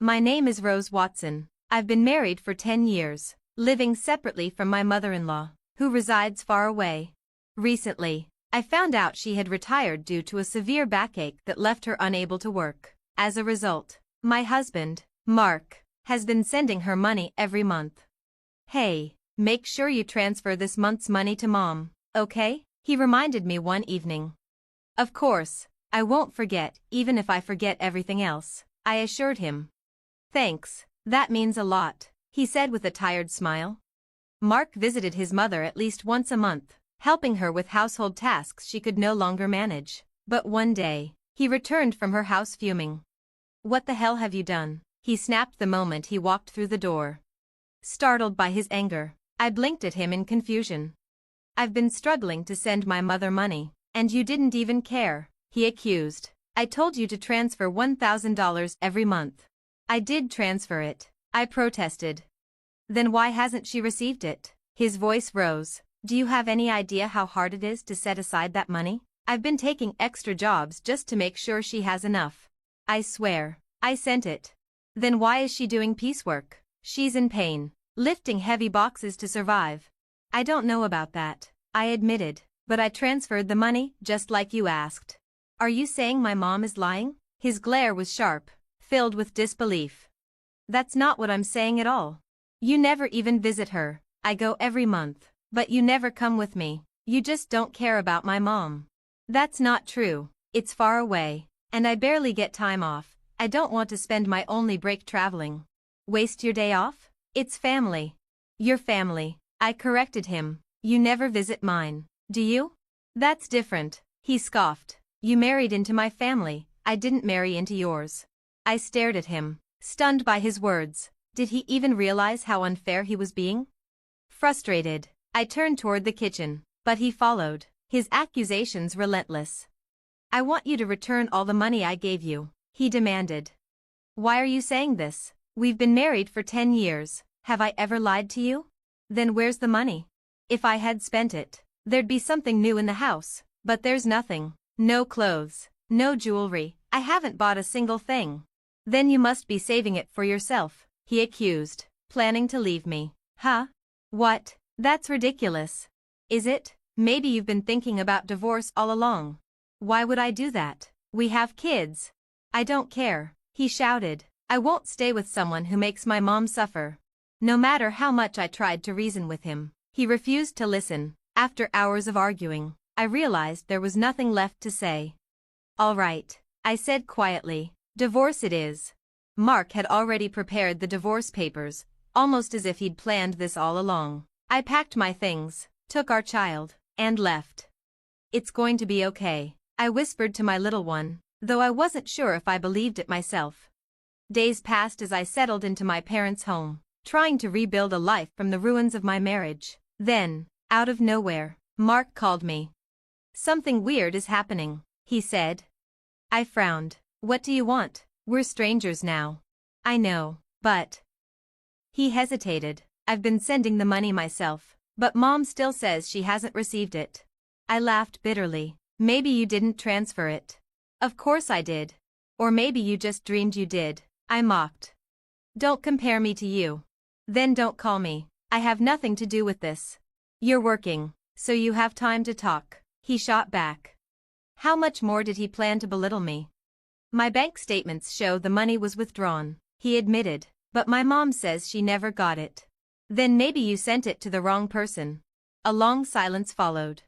My name is Rose Watson. I've been married for 10 years, living separately from my mother-in-law, who resides far away. Recently, I found out she had retired due to a severe backache that left her unable to work. As a result, my husband, Mark, has been sending her money every month. Hey, make sure you transfer this month's money to Mom, okay? He reminded me one evening. Of course, I won't forget, even if I forget everything else, I assured him. Thanks, that means a lot, he said with a tired smile. Mark visited his mother at least once a month, helping her with household tasks she could no longer manage. But one day, he returned from her house fuming. What the hell have you done? He snapped the moment he walked through the door. Startled by his anger, I blinked at him in confusion. I've been struggling to send my mother money, and you didn't even care, he accused. I told you to transfer $1,000 every month. I did transfer it, I protested. Then why hasn't she received it? His voice rose. Do you have any idea how hard it is to set aside that money? I've been taking extra jobs just to make sure she has enough. I swear, I sent it. Then why is she doing piecework? She's in pain, lifting heavy boxes to survive. I don't know about that, I admitted, but I transferred the money just like you asked. Are you saying my mom is lying? His glare was sharp, filled with disbelief. That's not what I'm saying at all. You never even visit her. I go every month, but you never come with me. You just don't care about my mom. That's not true. It's far away, and I barely get time off. I don't want to spend my only break traveling. Waste your day off? It's family. Your family, I corrected him. You never visit mine, do you? That's different, he scoffed. You married into my family, I didn't marry into yours. I stared at him, stunned by his words. Did he even realize how unfair he was being? Frustrated, I turned toward the kitchen, but he followed, his accusations relentless. I want you to return all the money I gave you, he demanded. Why are you saying this? We've been married for 10 years, have I ever lied to you? Then where's the money? If I had spent it, there'd be something new in the house, but there's nothing. No clothes, no jewelry, I haven't bought a single thing. Then you must be saving it for yourself, he accused, planning to leave me. Huh? What? That's ridiculous. Is it? Maybe you've been thinking about divorce all along. Why would I do that? We have kids. I don't care, he shouted. I won't stay with someone who makes my mom suffer. No matter how much I tried to reason with him, he refused to listen. After hours of arguing, I realized there was nothing left to say. All right, I said quietly. Divorce it is. Mark had already prepared the divorce papers, almost as if he'd planned this all along. I packed my things, took our child, and left. It's going to be okay, I whispered to my little one, though I wasn't sure if I believed it myself. Days passed as I settled into my parents' home, trying to rebuild a life from the ruins of my marriage. Then, out of nowhere, Mark called me. Something weird is happening, he said. I frowned. What do you want? We're strangers now. I know, but... He hesitated. I've been sending the money myself, but Mom still says she hasn't received it. I laughed bitterly. Maybe you didn't transfer it. Of course I did. Or maybe you just dreamed you did, I mocked. Don't compare me to you. Then don't call me. I have nothing to do with this. You're working, so you have time to talk, he shot back. How much more did he plan to belittle me? My bank statements show the money was withdrawn, he admitted, but my mom says she never got it. Then maybe you sent it to the wrong person. A long silence followed.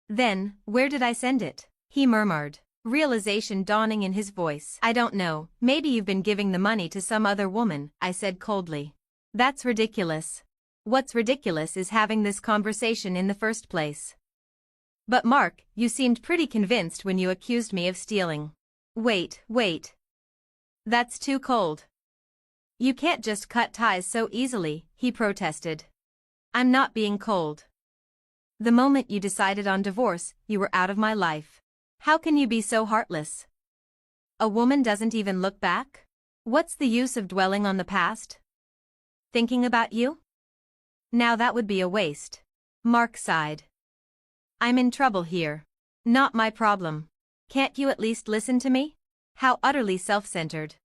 Then, where did I send it? He murmured, realization dawning in his voice. I don't know, maybe you've been giving the money to some other woman, I said coldly. That's ridiculous. What's ridiculous is having this conversation in the first place. But Mark, you seemed pretty convinced when you accused me of stealing. Wait. That's too cold. You can't just cut ties so easily, he protested. I'm not being cold. The moment you decided on divorce, you were out of my life. How can you be so heartless? A woman doesn't even look back? What's the use of dwelling on the past? Thinking about you? Now that would be a waste. Mark sighed. I'm in trouble here. Not my problem. Can't you at least listen to me? How utterly self-centered.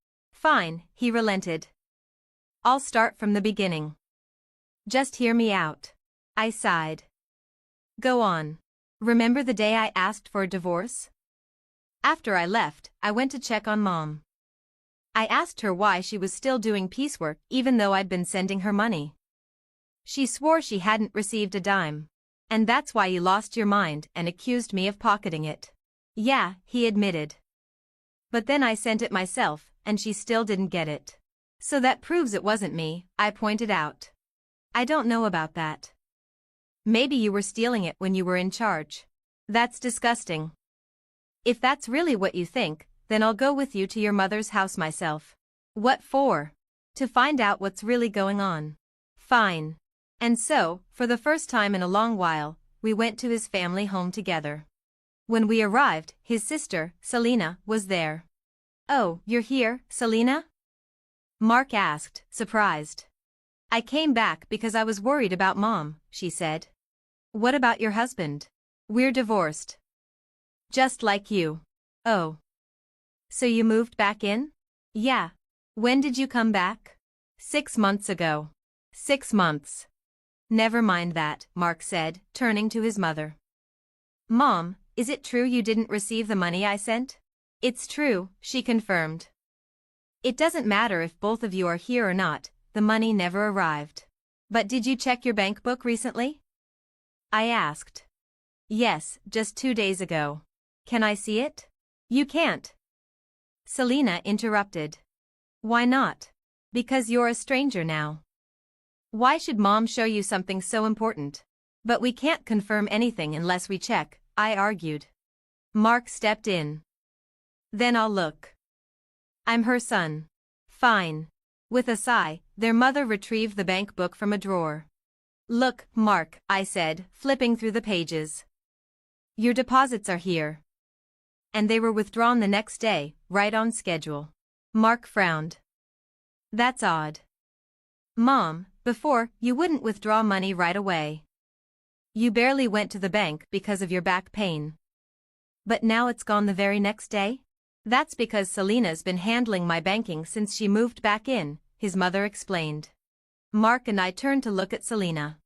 Fine, he relented. I'll start from the beginning. Just hear me out. I sighed. Go on. Remember the day I asked for a divorce? After I left, I went to check on Mom. I asked her why she was still doing piecework even though I'd been sending her money. She swore she hadn't received a dime. And that's why you lost your mind and accused me of pocketing it. Yeah, he admitted. But then I sent it myself, and she still didn't get it. So that proves it wasn't me, I pointed out. I don't know about that. Maybe you were stealing it when you were in charge. That's disgusting. If that's really what you think, then I'll go with you to your mother's house myself. What for? To find out what's really going on. Fine. And so, for the first time in a long while, we went to his family home together. When we arrived, his sister, Selena, was there. Oh, you're here, Selena? Mark asked, surprised. I came back because I was worried about Mom, she said. What about your husband? We're divorced. Just like you. Oh. So you moved back in? Yeah. When did you come back? 6 months ago. 6 months. Never mind that, Mark said, turning to his mother. Mom, is it true you didn't receive the money I sent? It's true, she confirmed. It doesn't matter if both of you are here or not, the money never arrived. But did you check your bank book recently? I asked. Yes, just 2 days ago. Can I see it? You can't. Selena interrupted. Why not? Because you're a stranger now. Why should Mom show you something so important? But we can't confirm anything unless we check, I argued. Mark stepped in. Then I'll look. I'm her son. Fine. With a sigh, their mother retrieved the bank book from a drawer. Look, Mark, I said, flipping through the pages. Your deposits are here. And they were withdrawn the next day, right on schedule. Mark frowned. That's odd. Mom, before, you wouldn't withdraw money right away. You barely went to the bank because of your back pain. But now it's gone the very next day? That's because Selena's been handling my banking since she moved back in, his mother explained. Mark and I turned to look at Selena.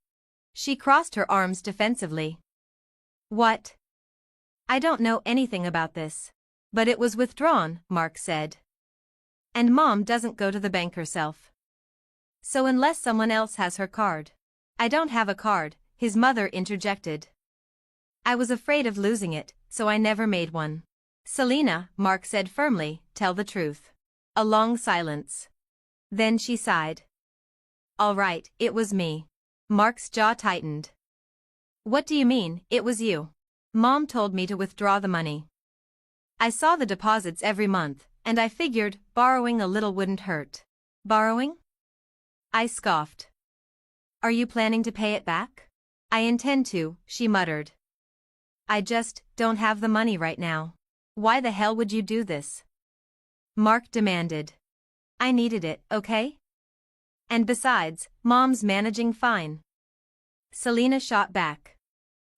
She crossed her arms defensively. What? I don't know anything about this. But it was withdrawn, Mark said. And Mom doesn't go to the bank herself. So unless someone else has her card. I don't have a card, his mother interjected. I was afraid of losing it, so I never made one. Selena, Mark said firmly, tell the truth. A long silence. Then she sighed. All right, it was me. Mark's jaw tightened. What do you mean, it was you? Mom told me to withdraw the money. I saw the deposits every month, and I figured borrowing a little wouldn't hurt. Borrowing? I scoffed. Are you planning to pay it back? I intend to, she muttered. I just don't have the money right now. Why the hell would you do this? Mark demanded. I needed it, okay? And besides, Mom's managing fine. Selena shot back.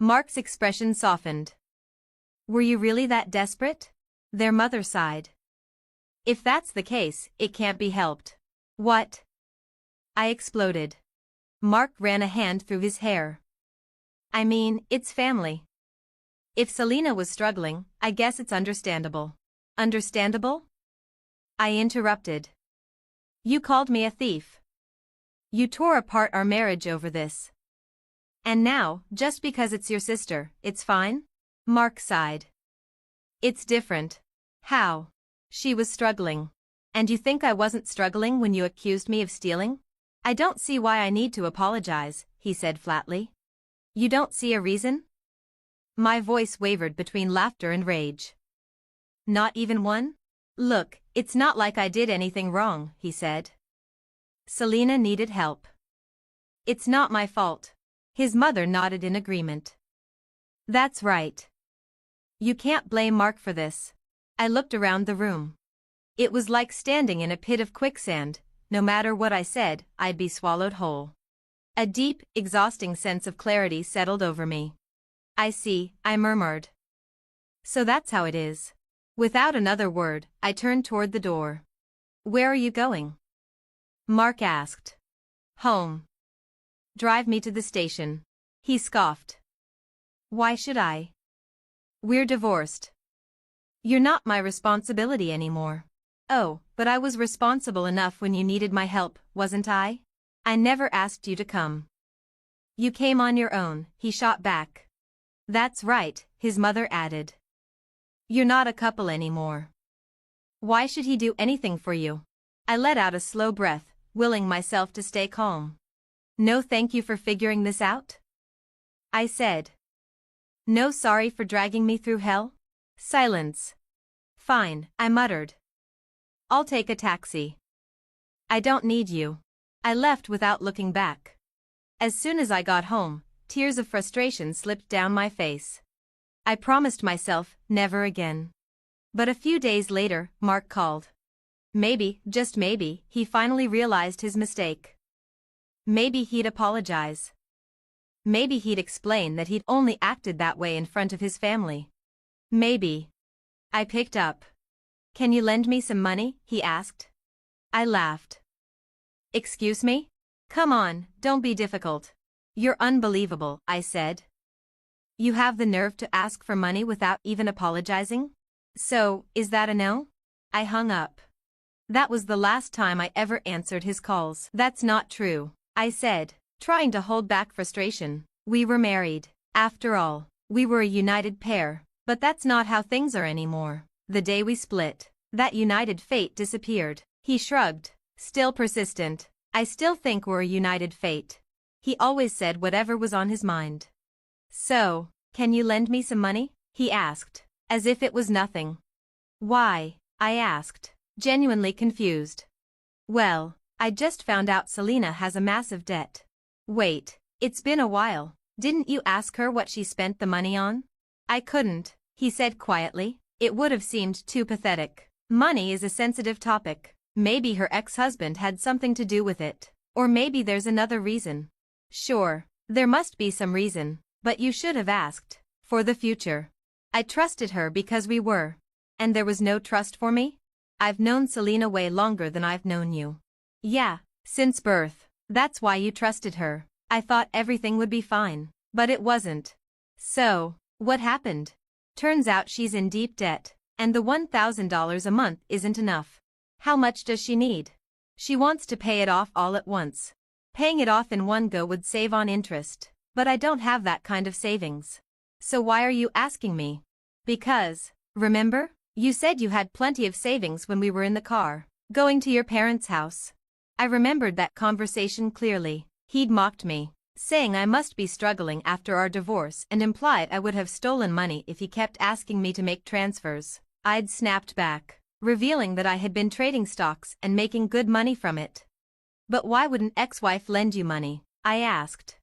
Mark's expression softened. Were you really that desperate? Their mother sighed. If that's the case, it can't be helped. What? I exploded. Mark ran a hand through his hair. I mean, it's family. If Selena was struggling, I guess it's understandable. Understandable? I interrupted. You called me a thief. You tore apart our marriage over this. And now, just because it's your sister, it's fine? Mark sighed. It's different. How? She was struggling. And you think I wasn't struggling when you accused me of stealing? I don't see why I need to apologize, he said flatly. You don't see a reason? My voice wavered between laughter and rage. Not even one? Look, it's not like I did anything wrong, he said. Selena needed help. It's not my fault. His mother nodded in agreement. That's right. You can't blame Mark for this. I looked around the room. It was like standing in a pit of quicksand. No matter what I said, I'd be swallowed whole. A deep, exhausting sense of clarity settled over me. I see, I murmured. So that's how it is. Without another word, I turned toward the door. Where are you going? Mark asked. Home. Drive me to the station. He scoffed. Why should I? We're divorced. You're not my responsibility anymore. Oh, but I was responsible enough when you needed my help, wasn't I? I never asked you to come. You came on your own, he shot back. That's right, his mother added. You're not a couple anymore. Why should he do anything for you? I let out a slow breath, willing myself to stay calm. No thank you for figuring this out? I said. No sorry for dragging me through hell? Silence. Fine, I muttered. I'll take a taxi. I don't need you. I left without looking back. As soon as I got home, tears of frustration slipped down my face. I promised myself, never again. But a few days later, Mark called. Maybe, just maybe, he finally realized his mistake. Maybe he'd apologize. Maybe he'd explain that he'd only acted that way in front of his family. Maybe. I picked up. Can you lend me some money? He asked. I laughed. Excuse me? Come on, don't be difficult. You're unbelievable, I said. You have the nerve to ask for money without even apologizing? So, is that a no? I hung up. That was the last time I ever answered his calls. That's not true, I said, trying to hold back frustration. We were married. After all, we were a united pair, but that's not how things are anymore. The day we split, that united fate disappeared. He shrugged, still persistent. I still think we're a united fate. He always said whatever was on his mind. So, can you lend me some money? He asked, as if it was nothing. Why? I asked, genuinely confused. Well, I just found out Selena has a massive debt. Wait, it's been a while. Didn't you ask her what she spent the money on? I couldn't, he said quietly. It would have seemed too pathetic. Money is a sensitive topic. Maybe her ex-husband had something to do with it. Or maybe there's another reason. Sure, there must be some reason, but you should have asked. For the future. I trusted her because we were. And there was no trust for me? I've known Selena way longer than I've known you. Yeah, since birth. That's why you trusted her. I thought everything would be fine. But it wasn't. So, what happened? Turns out she's in deep debt, and the $1,000 a month isn't enough. How much does she need? She wants to pay it off all at once. Paying it off in one go would save on interest, but I don't have that kind of savings. So why are you asking me? Because, remember? You said you had plenty of savings when we were in the car, going to your parents' house. I remembered that conversation clearly. He'd mocked me, saying I must be struggling after our divorce and implied I would have stolen money if he kept asking me to make transfers. I'd snapped back, revealing that I had been trading stocks and making good money from it. But why would an ex-wife lend you money? I asked.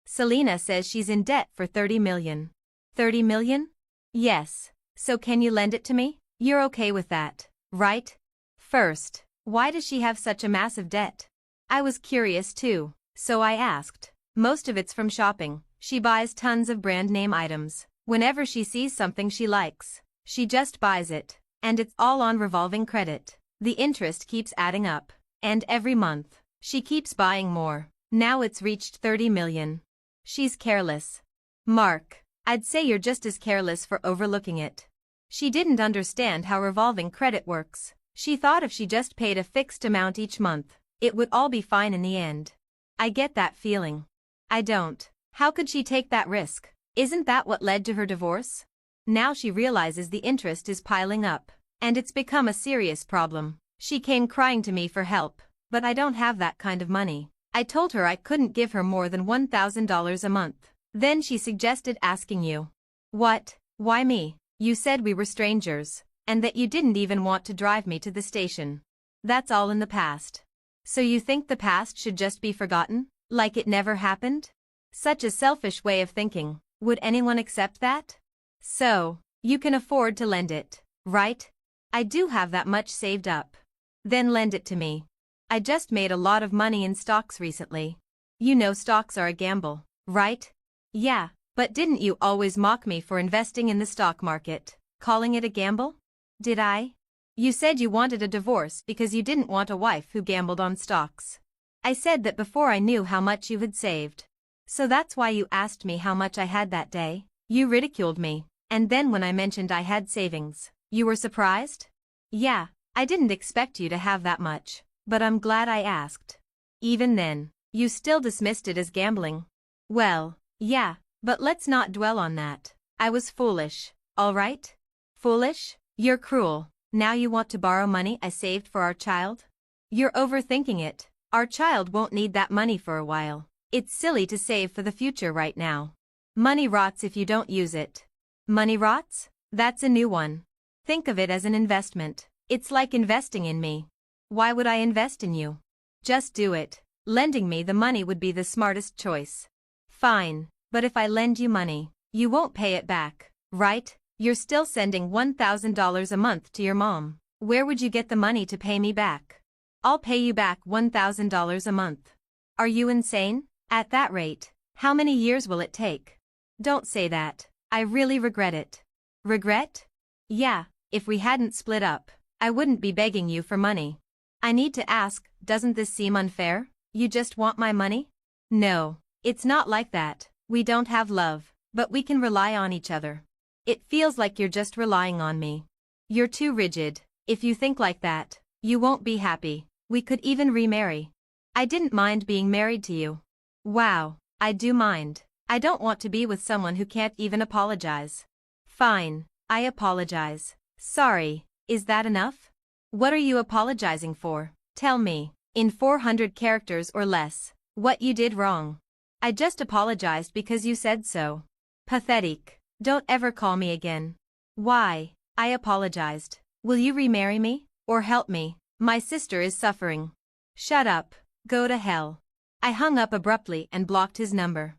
Selena says she's in debt for $30 million. $30 million? Yes. So can you lend it to me? You're okay with that, right? First, why does she have such a massive debt? I was curious too, so I asked. Most of it's from shopping. She buys tons of brand name items. Whenever she sees something she likes, she just buys it. And it's all on revolving credit. The interest keeps adding up. And every month, she keeps buying more. Now it's reached $30 million. She's careless. Mark, I'd say you're just as careless for overlooking it. She didn't understand how revolving credit works. She thought if she just paid a fixed amount each month, it would all be fine in the end. I get that feeling. I don't. How could she take that risk? Isn't that what led to her divorce? Now she realizes the interest is piling up, and it's become a serious problem. She came crying to me for help, but I don't have that kind of money. I told her I couldn't give her more than $1,000 a month. Then she suggested asking you. What? Why me? You said we were strangers, and that you didn't even want to drive me to the station. That's all in the past. So you think the past should just be forgotten? Like it never happened? Such a selfish way of thinking. Would anyone accept that? So, you can afford to lend it, right? I do have that much saved up. Then lend it to me. I just made a lot of money in stocks recently. You know stocks are a gamble, right? Yeah, but didn't you always mock me for investing in the stock market, calling it a gamble? Did I? You said you wanted a divorce because you didn't want a wife who gambled on stocks. I said that before I knew how much you had saved. So that's why you asked me how much I had that day? You ridiculed me, and then when I mentioned I had savings, you were surprised? Yeah, I didn't expect you to have that much, but I'm glad I asked. Even then, you still dismissed it as gambling. Well, yeah, but let's not dwell on that. I was foolish, all right? Foolish? You're cruel. Now you want to borrow money I saved for our child? You're overthinking it. Our child won't need that money for a while. It's silly to save for the future right now. Money rots if you don't use it. Money rots? That's a new one. Think of it as an investment. It's like investing in me. Why would I invest in you? Just do it. Lending me the money would be the smartest choice. Fine, but if I lend you money, you won't pay it back, right? You're still sending $1,000 a month to your mom. Where would you get the money to pay me back? I'll pay you back $1,000 a month. Are you insane? At that rate, how many years will it take? Don't say that. I really regret it. Regret? Yeah, if we hadn't split up, I wouldn't be begging you for money. I need to ask, doesn't this seem unfair? You just want my money? No, it's not like that. We don't have love, but we can rely on each other. It feels like you're just relying on me. You're too rigid. If you think like that, you won't be happy. We could even remarry. I didn't mind being married to you. Wow, I do mind. I don't want to be with someone who can't even apologize. Fine, I apologize. Sorry, is that enough? What are you apologizing for? Tell me, in 400 characters or less, what you did wrong. I just apologized because you said so. Pathetic. Don't ever call me again. Why? I apologized. Will you remarry me? Or help me? My sister is suffering. Shut up. Go to hell. I hung up abruptly and blocked his number.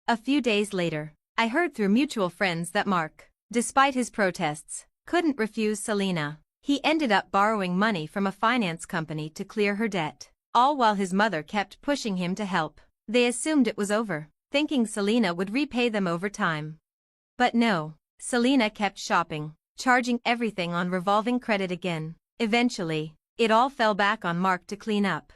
A few days later, I heard through mutual friends that Mark, despite his protests, couldn't refuse Selena. He ended up borrowing money from a finance company to clear her debt, all while his mother kept pushing him to help. They assumed it was over, thinking Selena would repay them over time. But no, Selena kept shopping, charging everything on revolving credit again. Eventually, it all fell back on Mark to clean up.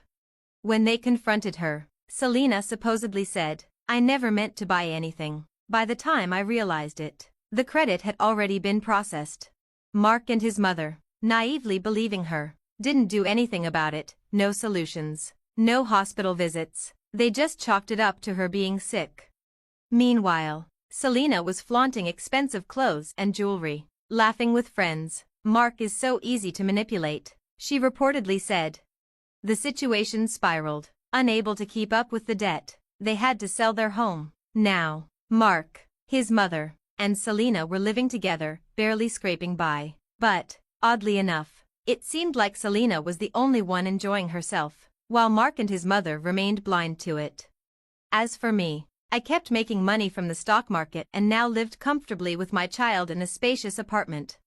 When they confronted her, Selena supposedly said, "I never meant to buy anything." By the time I realized it, the credit had already been processed. Mark and his mother, naively believing her, didn't do anything about it. No solutions, no hospital visits. They just chalked it up to her being sick. Meanwhile, Selena was flaunting expensive clothes and jewelry, laughing with friends. Mark is so easy to manipulate, she reportedly said. The situation spiraled. Unable to keep up with the debt, they had to sell their home. Now, Mark, his mother, and Selena were living together, barely scraping by. But, oddly enough, it seemed like Selena was the only one enjoying herself, while Mark and his mother remained blind to it. As for me, I kept making money from the stock market and now lived comfortably with my child in a spacious apartment.